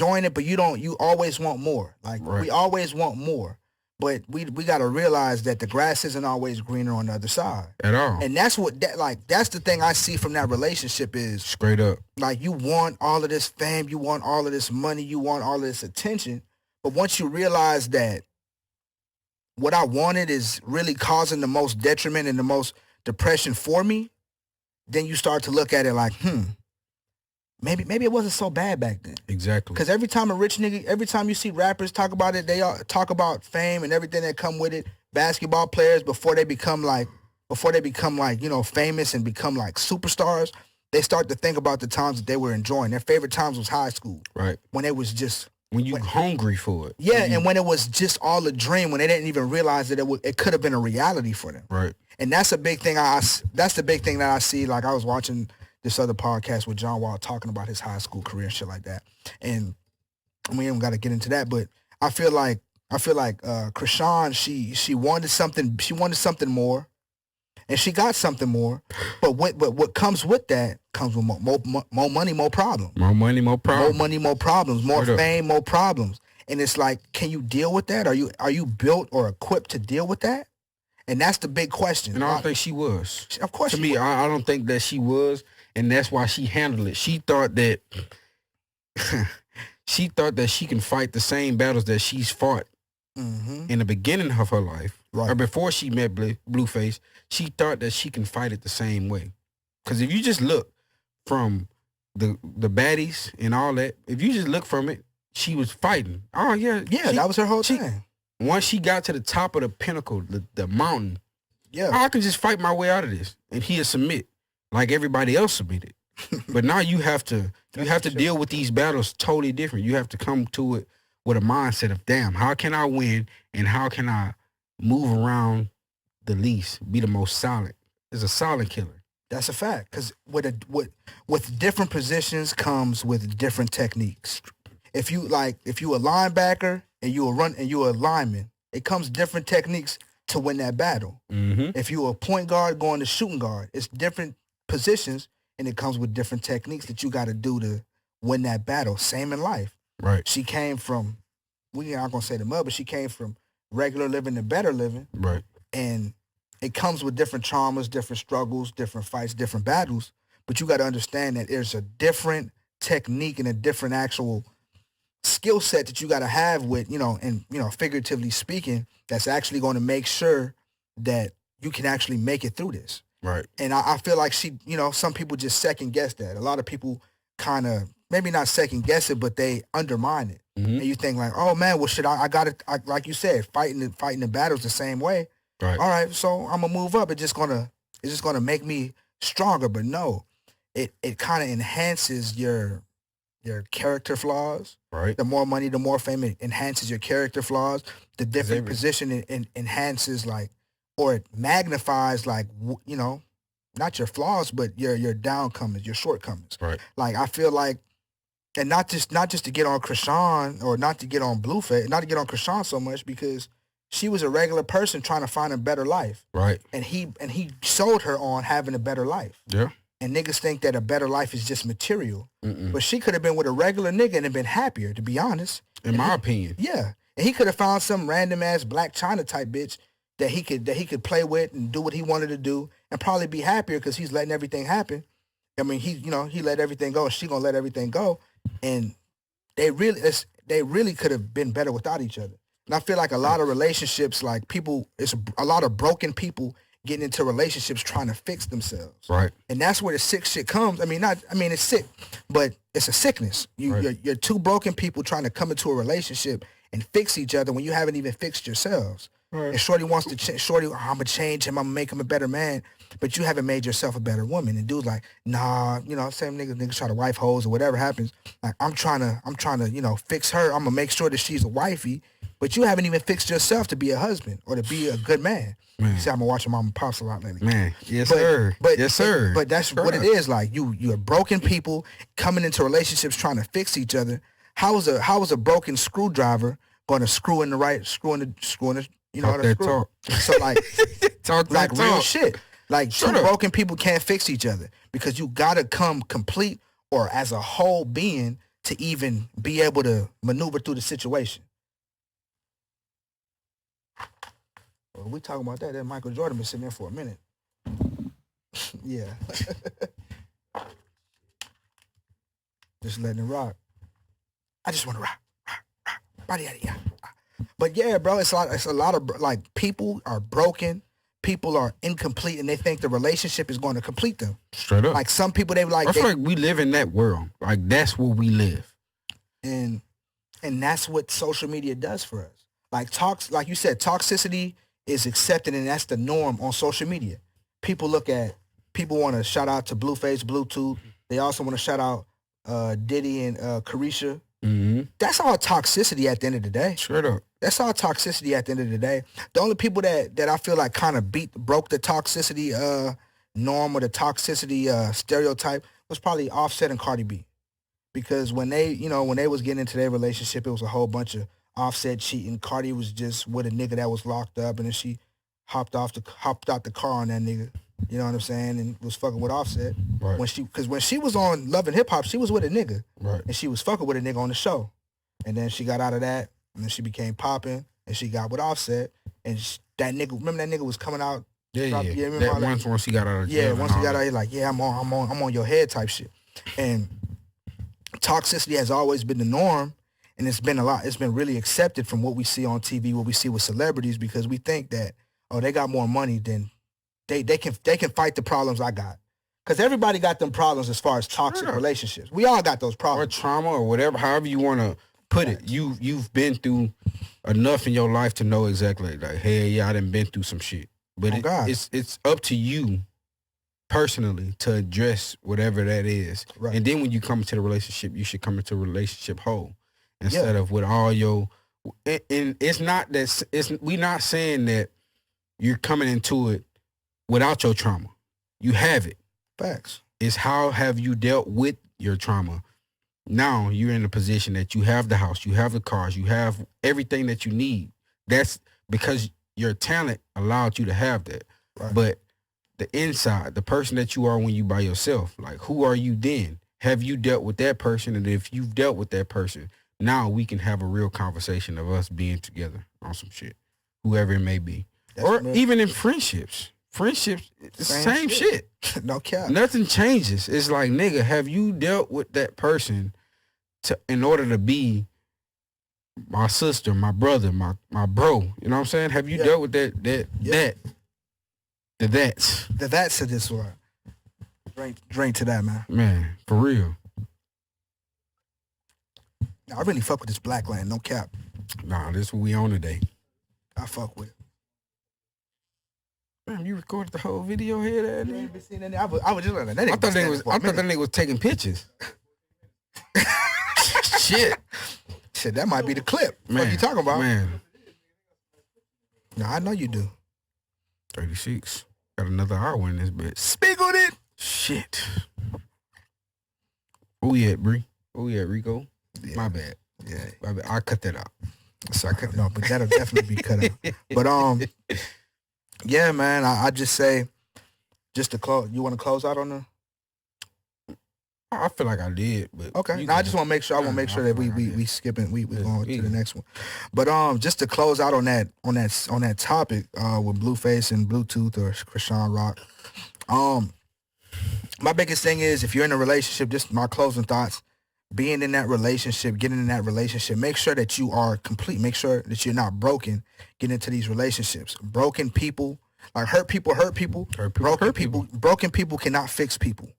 enjoying it, but you always want more. Like Right. we always want more. But we got to realize that the grass isn't always greener on the other side. At all. And that's that's the thing I see from that relationship is Straight up. like you want all of this fame, you want all of this money, you want all of this attention. But once you realize that what I wanted is really causing the most detriment and the most depression for me, then you start to look at it like, maybe it wasn't so bad back then. Exactly. Because every time you see rappers talk about it, they all talk about fame and everything that come with it. Basketball players, before they become like, famous and become like superstars, they start to think about the times that they were enjoying. Their favorite times was high school. Right. When it was just... When you hungry for it. Yeah, and when it was just all a dream, when they didn't even realize that it could have been a reality for them. Right. And that's a big thing. That's the big thing that I see. Like I was watching this other podcast with John Wall talking about his high school career and shit like that. And we ain't got to get into that, but I feel like Krishan, she wanted something more, and she got something more. But what comes with that comes with more money, more problems. More money, more problems. More money, more problems. More fame, more problems. And it's like, can you deal with that? Are you built or equipped to deal with that? And that's the big question. And I don't think she was. Of course, to me, I don't think that she was, and that's why she handled it. She thought that she can fight the same battles that she's fought in the beginning of her life, right, or before she met Blueface. She thought that she can fight it the same way. Because if you just look from the baddies and all that, if you just look from it, she was fighting. Oh yeah, that was her whole thing. Once she got to the top of the pinnacle, the mountain, I can just fight my way out of this, and he'll submit like everybody else submitted. But now you have to deal with these battles totally different. You have to come to it with a mindset of, damn, how can I win, and how can I move around the least, be the most solid? It's a solid killer. That's a fact. Because with different positions comes with different techniques. If you a linebacker and you a lineman, it comes different techniques to win that battle. Mm-hmm. If you a point guard going to shooting guard, it's different positions and it comes with different techniques that you got to do to win that battle. Same in life. Right. She came from, we aren't gonna say the mud, but she came from regular living to better living. Right. And it comes with different traumas, different struggles, different fights, different battles. But you got to understand that there's a different technique and a different actual skill set that you got to have with, figuratively speaking, that's actually going to make sure that you can actually make it through this. Right. And I feel like she, some people just second guess that. A lot of people kind of, maybe not second guess it, but they undermine it. Mm-hmm. And you think like, oh man, well shit, I got it. Like you said, fighting the battles the same way. Right. All right, so I'm gonna move up. It's just gonna make me stronger. But no, it kind of enhances your character flaws. Right. The more money, the more fame, it enhances your character flaws. The different position it enhances or it magnifies not your flaws, but your downcomings, your shortcomings. Right. Like I feel like, and not just to get on Krishan or not to get on Blueface, not to get on Krishan so much because she was a regular person trying to find a better life. Right. And he sold her on having a better life. Yeah. And niggas think that a better life is just material. Mm-mm. But she could have been with a regular nigga and been happier, to be honest. In my opinion. Yeah. And he could have found some random ass Black China type bitch that he could play with and do what he wanted to do and probably be happier because he's letting everything happen. I mean, he let everything go and she gonna let everything go. And they really could have been better without each other. And I feel like a lot of relationships, like it's a lot of broken people getting into relationships trying to fix themselves. Right. And that's where the sick shit comes. I mean, it's sick, but it's a sickness. You're two broken people trying to come into a relationship and fix each other when you haven't even fixed yourselves. Right. And Shorty wants to I'm gonna change him, I'm gonna make him a better man, but you haven't made yourself a better woman. And dude's like, nah, same niggas try to wife hoes or whatever happens. Like I'm trying to, fix her. I'm gonna make sure that she's a wifey, but you haven't even fixed yourself to be a husband or to be a good man. Man. You see, I've been watching Mama Pops a lot lately. Man, sir. Yes, sir. But that's what it is. Like you're broken people coming into relationships trying to fix each other. How is a broken screwdriver going to screw in the Talk that talk. So talk like real talk. shit. Like two broken people can't fix each other because you gotta come complete or as a whole being to even be able to maneuver through the situation. Well, we talking about that. Then Michael Jordan been sitting there for a minute. Yeah. Just letting it rock. I just want to rock. Body, yeah. But yeah, bro, it's a lot of like people are broken, people are incomplete, and they think the relationship is going to complete them. Straight up. Like some people, they like. I feel like we live in that world. Like that's where we live. And that's what social media does for us. Like you said, toxicity is accepted, and that's the norm on social media. People want to shout out to Blueface, Bluetooth. They also want to shout out Diddy and Carisha. Mm-hmm. That's all toxicity at the end of the day. Straight up. That's all toxicity at the end of the day. The only people that I feel like kind of broke the toxicity norm or the toxicity stereotype was probably Offset and Cardi B. Because when they was getting into their relationship, it was a whole bunch of Offset cheating. Cardi was just with a nigga that was locked up, and then she hopped out the car on that nigga. You know what I'm saying? And was fucking with Offset. Right. When she was on Love and Hip Hop, she was with a nigga. Right. And she was fucking with a nigga on the show. And then she got out of that, and then she became popping, and she got with Offset. And that nigga, remember that nigga was coming out? Yeah. That once he got out of jail. Yeah, once he got out, he like, yeah, I'm on your head type shit. And toxicity has always been the norm, and it's been really accepted from what we see on TV, what we see with celebrities, because we think that, oh, they got more money than they can fight the problems I got. Because everybody got them problems as far as toxic relationships. We all got those problems. Or trauma or whatever, however you want to put it. You've been through enough in your life to know exactly, like, hey, yeah, I done been through some shit. But it's up to you personally to address whatever that is. Right. And then when you come into the relationship, you should come into a relationship whole. Instead of with all your... And it's not that... We're not saying that you're coming into it without your trauma. You have it. Facts. It's how have you dealt with your trauma. Now you're in a position that you have the house, you have the cars, you have everything that you need. That's because your talent allowed you to have that. Right. But the inside, the person that you are when you by yourself, like who are you then? Have you dealt with that person? And if you've dealt with that person, now we can have a real conversation of us being together on some shit, whoever it may be. That's or even in friendships. Friendships, it's the same shit. No cap. Nothing changes. It's like, nigga, have you dealt with that person in order to be my sister, my brother, my bro? You know what I'm saying? Have you dealt with that's? The that's of this one. Drink to that, man. Man, for real. I really fuck with this Black Land, no cap. Nah, this is what we on today. I fuck with it. Man, you recorded the whole video here, that nigga? I was just like that. I thought that nigga was taking pictures. Shit, that might be the clip. Man, what are you talking about? Man. No, I know you do. 36. Got another hour in this bitch. Spiggled it. Shit. Where we at, Bree? Where we at, Rico? Yeah. My bad. Yeah. My bad. I'll cut that out. So I cut but that'll definitely be cut out. But yeah, man, I just say, just to close, you want to close out on the? I feel like I did, but okay. Now I just want to make sure. I want to make sure that we skipping. We going to the next one. But just to close out on that topic with Blueface and Bluetooth or Krishan Rock. My biggest thing is if you're in a relationship, just my closing thoughts. Being in that relationship, getting in that relationship, make sure that you are complete. Make sure that you're not broken. Get into these relationships. Broken people, like hurt people. Broken people cannot fix people.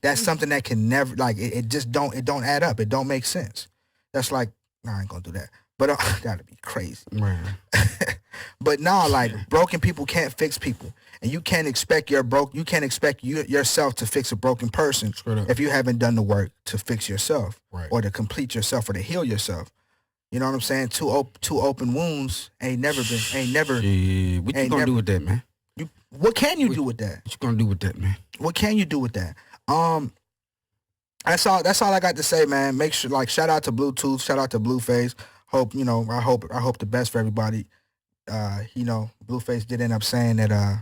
That's something that can never, like, it just don't add up. It don't make sense. That's like, I ain't gonna do that. But that'd be crazy. Man. But no, like, broken people can't fix people. And you can't expect yourself to fix a broken person if you haven't done the work to fix yourself or to complete yourself or to heal yourself. You know what I'm saying? Two open wounds ain't never. What you gonna do with that, man? What can you do with that? What you gonna do with that, man? What can you do with that? That's all I got to say, man. Make sure, like, shout out to Bluetooth, shout out to Blueface. I hope the best for everybody. Blueface did end up saying that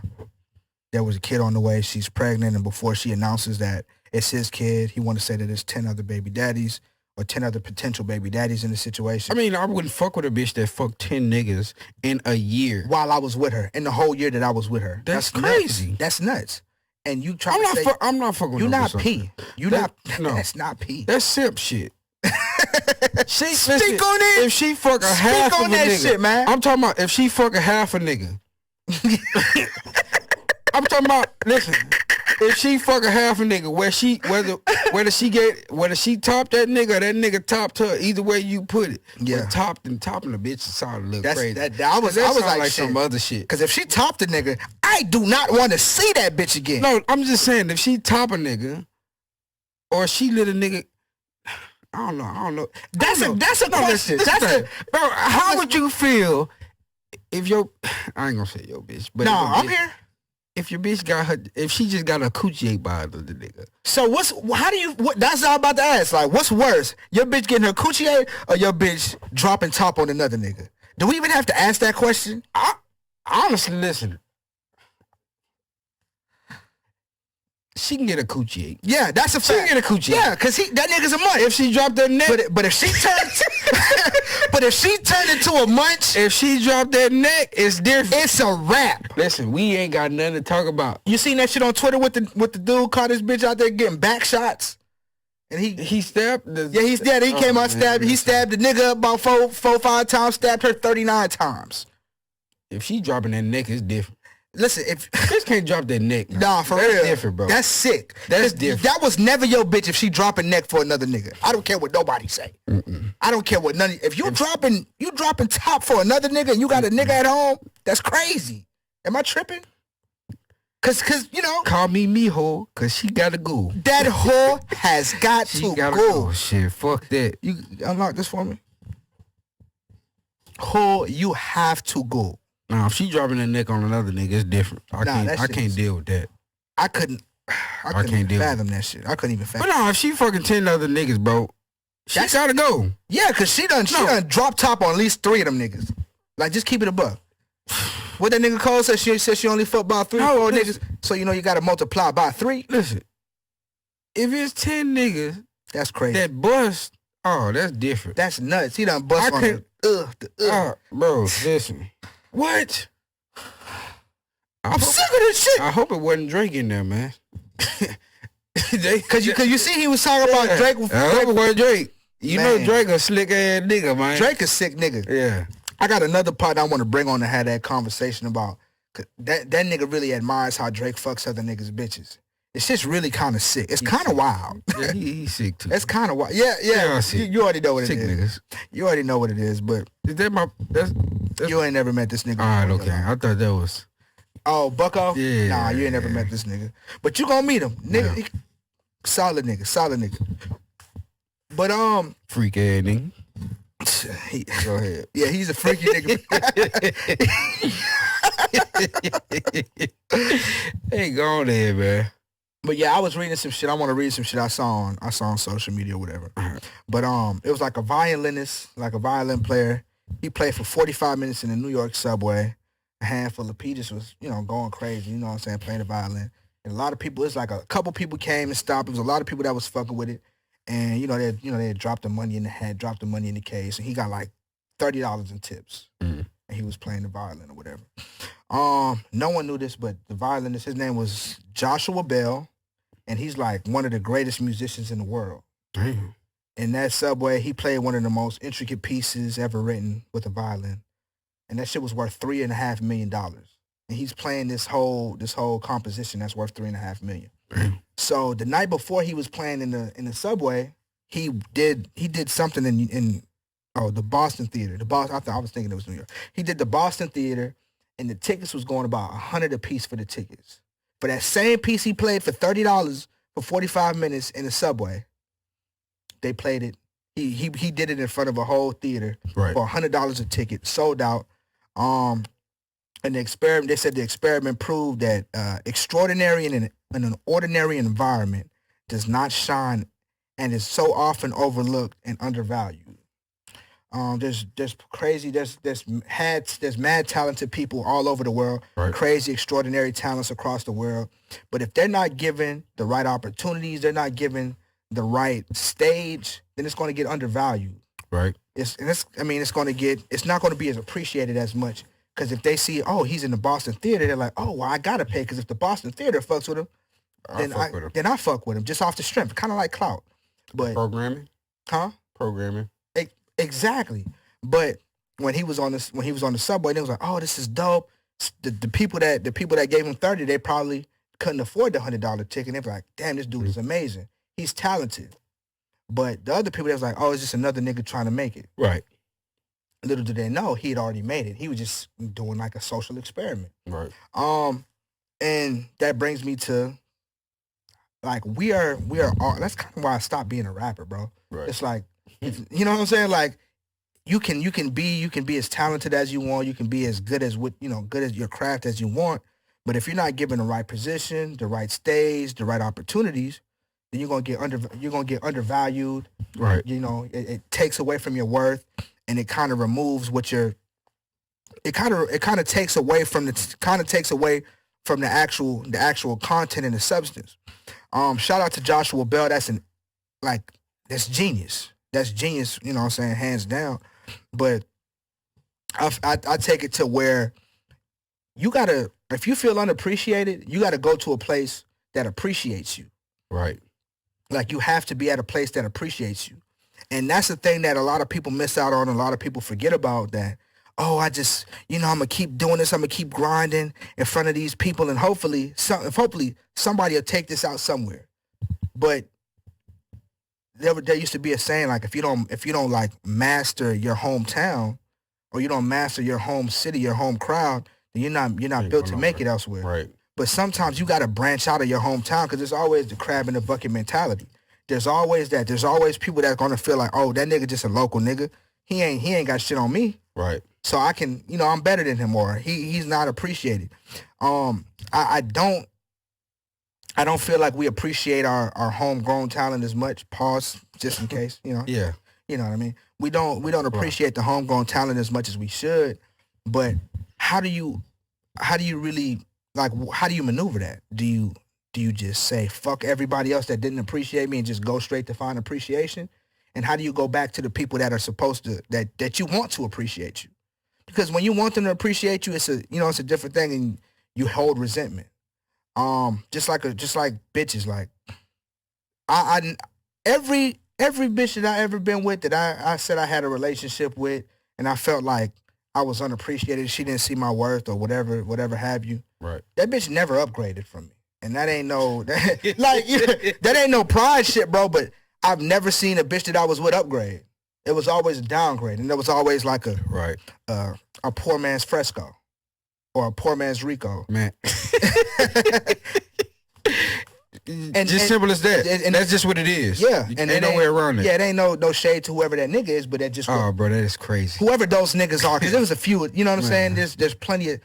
there was a kid on the way. She's pregnant, and before she announces that it's his kid, he wanted to say that there's 10 other baby daddies or 10 other potential baby daddies in the situation. I mean, I wouldn't fuck with a bitch that fucked 10 niggas in a year. While I was with her. In the whole year that I was with her. That's crazy. Nuts. That's nuts. And you try to say... I'm not fucking with you not P. You not... No. That's not P. That's simp shit. Speak on it. If she fuck a half of a nigga... shit, man. I'm talking about if she fuck a half a nigga. I'm talking about... Listen... If she fuck a half a nigga, whether she topped that nigga or that nigga topped her, either way you put it. Yeah. Topping the bitch sounded a little crazy. I was like some other shit. Because if she topped a nigga, I do not want to see that bitch again. No, I'm just saying if she top a nigga, or she let a nigga, I don't know. That's a question. Bro, how would you feel if I ain't gonna say your bitch, but no, I'm here. If your bitch if she just got a coochie ate by the nigga. So that's all I'm about to ask. Like, what's worse? Your bitch getting her coochie ate or your bitch dropping top on another nigga? Do we even have to ask that question? Honestly, listen. She can get a coochie ate. Yeah, that's a fact. She can get a coochie ate. Yeah, because that nigga's a munch. If she dropped that neck. But if she turned... But if she turned into a munch... If she dropped that neck, it's different. It's a wrap. Listen, we ain't got nothing to talk about. You seen that shit on Twitter with the dude caught this bitch out there getting back shots? And he stabbed the... Yeah, he's dead. He came out stabbed. He stabbed the nigga about 4-5 times, stabbed her 39 times. If she dropping that neck, it's different. Listen, if bitch can't drop that neck. Nah, for real. That's different, bro. That's sick. That's different. That was never your bitch if she dropping neck for another nigga. I don't care what nobody say. I don't care what if you dropping top for another nigga and you got a nigga at home, that's crazy. Am I tripping? Cause you know. Call me mijo, cause she gotta go. That whore has got to go. Shit, fuck that. You unlock this for me. Whore, you have to go. Nah, if she dropping that neck on another nigga, it's different. I can't deal with that. I couldn't even fathom that shit. I couldn't even fathom. But no, if she fucking 10 other niggas, bro, she gotta go. Yeah, cause she done drop top on at least 3 of them niggas. Like, just keep it above. What that nigga Cole said, she only fucked about 3 or 4 niggas. So you know you gotta multiply by 3. Listen, if it's 10 niggas, that's crazy. That bust, that's different. That's nuts. He done bust on the bro, listen. What? I'm sick of this shit. I hope it wasn't Drake in there, man. Cause you see he was talking about Drake. I hope it wasn't Drake. You know Drake a slick ass nigga, man. Drake a sick nigga. Yeah. I got another part I want to bring on to have that conversation about. That nigga really admires how Drake fucks other niggas' bitches. It's just really kind of sick. It's kind of wild. Yeah, he's sick too. It's kind of wild. Yeah. You already know what it is. Niggas. You already know what it is, but is that you ain't never met this nigga. All right, okay. I thought that was. Oh, Bucko? Yeah. Nah, you ain't never met this nigga. But you gonna meet him. Nigga, yeah. Solid nigga. But, freak ass nigga. Go ahead. Yeah, he's a freaky nigga. Hey, go on there, man. But yeah, I was reading some shit. I want to read some shit I saw on social media or whatever. But it was like a violinist, like a violin player. He played for 45 minutes in the New York subway. A handful of people just was, going crazy, you know what I'm saying, playing the violin. And a lot of people, it's like a couple people came and stopped. It was a lot of people that was fucking with it. And, they had dropped the money in the hat, dropped the money in the case. And he got like $30 in tips. And he was playing the violin or whatever. No one knew this, but the violinist, his name was Joshua Bell. And he's like one of the greatest musicians in the world. Damn. In that subway, he played one of the most intricate pieces ever written with a violin. And that shit was worth $3.5 million. And he's playing this whole composition that's worth $3.5 million. So the night before he was playing in the subway, he did something in the Boston Theater. I was thinking it was New York. He did the Boston Theater, and the tickets was going about $100 a piece for the tickets. For that same piece he played for $30 for 45 minutes in the subway, they played it. He did it in front of a whole theater for $100 a ticket, sold out. And they said the experiment proved that extraordinary in an ordinary environment does not shine and is so often overlooked and undervalued. There's mad talented people all over the world, crazy, extraordinary talents across the world. But if they're not given the right opportunities, they're not given the right stage, then it's going to get undervalued. Right. It's not going to be as appreciated as much. Because if they see, oh, he's in the Boston Theater, they're like, oh, well, I got to pay. Because if the Boston Theater fucks with him, then I fuck with him just off the strength. Kind of like clout. But programming? Huh? Programming. Exactly. But when he was on the subway, they was like, oh, this is dope. The people that gave him 30, they probably couldn't afford the $100 ticket. They were like, damn, this dude is amazing. He's talented. But the other people, they was like, oh, it's just another nigga trying to make it. Right. Little did they know he had already made it. He was just doing like a social experiment. Right. And that brings me to like we are all, that's kind of why I stopped being a rapper, bro. Right. It's like, you know what I'm saying? Like you can be as talented as you want. You can be as good as good as your craft as you want. But if you're not given the right position, the right stage, the right opportunities, then you're gonna get undervalued. Right. It takes away from your worth. And it kind of removes it kind of takes away from the actual content and the substance. Shout out to Joshua Bell. That's genius. That's genius, you know what I'm saying, hands down. But I take it to where if you feel unappreciated, you gotta go to a place that appreciates you. Right. Like you have to be at a place that appreciates you. And that's the thing that a lot of people miss out on, a lot of people forget about, that, oh, I just, I'm going to keep doing this, I'm going to keep grinding in front of these people, and hopefully somebody will take this out somewhere. But there used to be a saying, like, if you don't like master your hometown, or you don't master your home city, your home crowd, then you're not built to make it elsewhere. Right. But sometimes you got to branch out of your hometown, because there's always the crab in the bucket mentality. There's always that. There's always people that's gonna feel like, oh, that nigga just a local nigga. He ain't got shit on me. Right. So I can, I'm better than him, or he's not appreciated. I don't feel like we appreciate our homegrown talent as much. Pause, just in case, Yeah. You know what I mean? We don't appreciate the homegrown talent as much as we should. But how do you really, like, how do you maneuver that? Do you just say, fuck everybody else that didn't appreciate me and just go straight to find appreciation? And how do you go back to the people that are supposed to, that you want to appreciate you? Because when you want them to appreciate you, it's a different thing, and you hold resentment. Just like bitches. Like every bitch that I ever been with, that I said I had a relationship with, and I felt like I was unappreciated, she didn't see my worth or whatever have you. Right. That bitch never upgraded from me. And that ain't that ain't no pride shit, bro. But I've never seen a bitch that I was with upgrade. It was always a downgrade, and it was always like a poor man's Fresco or a poor man's Rico. Man, and simple as that. And that's just what it is. Yeah, and ain't no way around it. Yeah, it ain't no shade to whoever that nigga is, but that just. Oh, bro, that is crazy. Whoever those niggas are, because there was a few. You know what I'm saying? There's plenty of.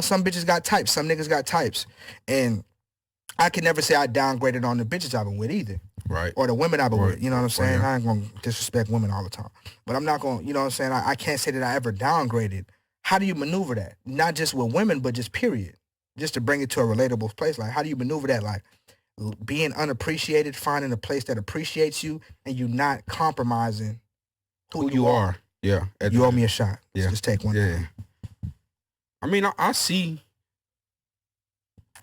Some bitches got types, some niggas got types, and I can never say I downgraded on the bitches I've been with either. Right. Or the women I've been with. You know what I'm saying? Yeah. I ain't going to disrespect women all the time. But I'm not going to, you know what I'm saying? I can't say that I ever downgraded. How do you maneuver that? Not just with women, but just period. Just to bring it to a relatable place. Like, how do you maneuver that? Like, being unappreciated, finding a place that appreciates you, and you not compromising who you are. Yeah. You owe me a shot. Yeah. Just take one. Yeah. I mean, I see